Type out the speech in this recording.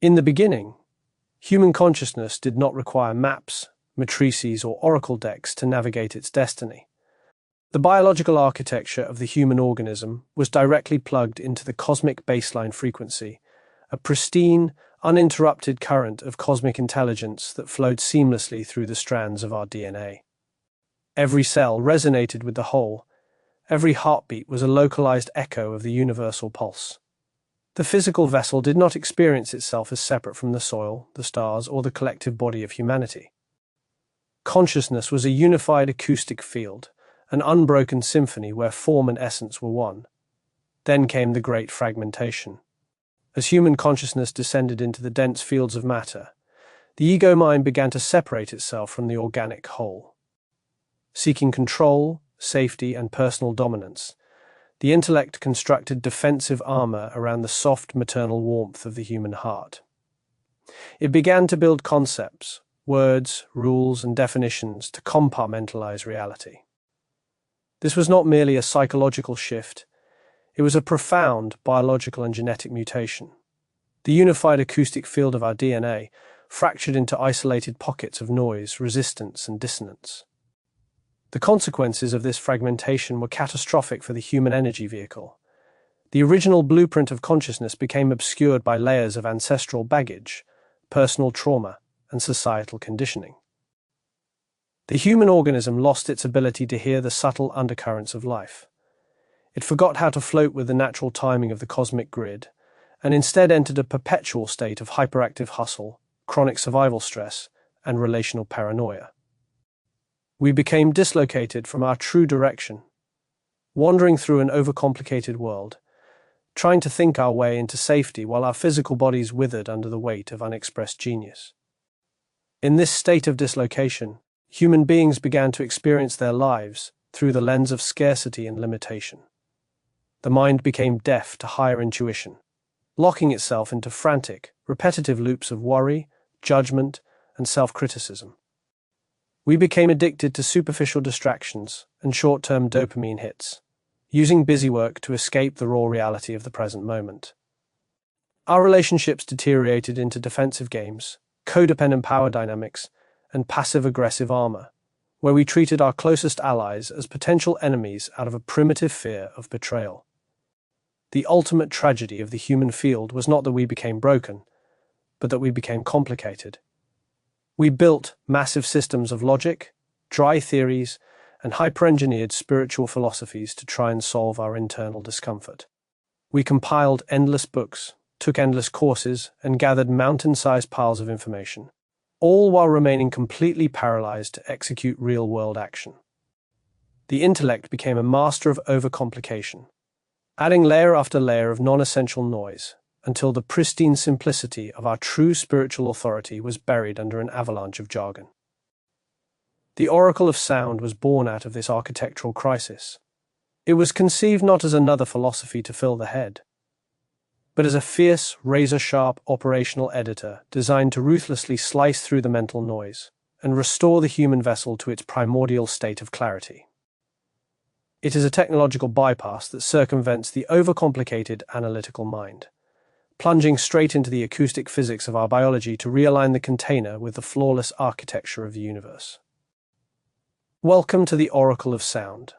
In the beginning, human consciousness did not require maps, matrices, or oracle decks to navigate its destiny. The biological architecture of the human organism was directly plugged into the cosmic baseline frequency, a pristine, uninterrupted current of cosmic intelligence that flowed seamlessly through the strands of our DNA. Every cell resonated with the whole. Every heartbeat was a localized echo of the universal pulse. The physical vessel did not experience itself as separate from the soil, the stars, or the collective body of humanity. Consciousness was a unified acoustic field, an unbroken symphony where form and essence were one. Then came the great fragmentation. As human consciousness descended into the dense fields of matter, the ego mind began to separate itself from the organic whole. Seeking control, safety, and personal dominance, the intellect constructed defensive armor around the soft maternal warmth of the human heart. It began to build concepts, words, rules, and definitions to compartmentalize reality. This was not merely a psychological shift, it was a profound biological and genetic mutation. The unified acoustic field of our DNA fractured into isolated pockets of noise, resistance, and dissonance. The consequences of this fragmentation were catastrophic for the human energy vehicle. The original blueprint of consciousness became obscured by layers of ancestral baggage, personal trauma, and societal conditioning. The human organism lost its ability to hear the subtle undercurrents of life. It forgot how to float with the natural timing of the cosmic grid, and instead entered a perpetual state of hyperactive hustle, chronic survival stress, and relational paranoia. We became dislocated from our true direction, wandering through an overcomplicated world, trying to think our way into safety while our physical bodies withered under the weight of unexpressed genius. In this state of dislocation, human beings began to experience their lives through the lens of scarcity and limitation. The mind became deaf to higher intuition, locking itself into frantic, repetitive loops of worry, judgment, and self-criticism. We became addicted to superficial distractions and short-term dopamine hits, using busy work to escape the raw reality of the present moment. Our relationships deteriorated into defensive games, codependent power dynamics, and passive-aggressive armor, where we treated our closest allies as potential enemies out of a primitive fear of betrayal. The ultimate tragedy of the human field was not that we became broken, but that we became complicated. We built massive systems of logic, dry theories, and hyper-engineered spiritual philosophies to try and solve our internal discomfort. We compiled endless books, took endless courses, and gathered mountain-sized piles of information, all while remaining completely paralyzed to execute real-world action. The intellect became a master of overcomplication, adding layer after layer of non-essential noise, until the pristine simplicity of our true spiritual authority was buried under an avalanche of jargon. The Oracle of Sound was born out of this architectural crisis. It was conceived not as another philosophy to fill the head, but as a fierce, razor-sharp operational editor designed to ruthlessly slice through the mental noise and restore the human vessel to its primordial state of clarity. It is a technological bypass that circumvents the overcomplicated analytical mind, plunging straight into the acoustic physics of our biology to realign the container with the flawless architecture of the universe. Welcome to the Oracle of Sound.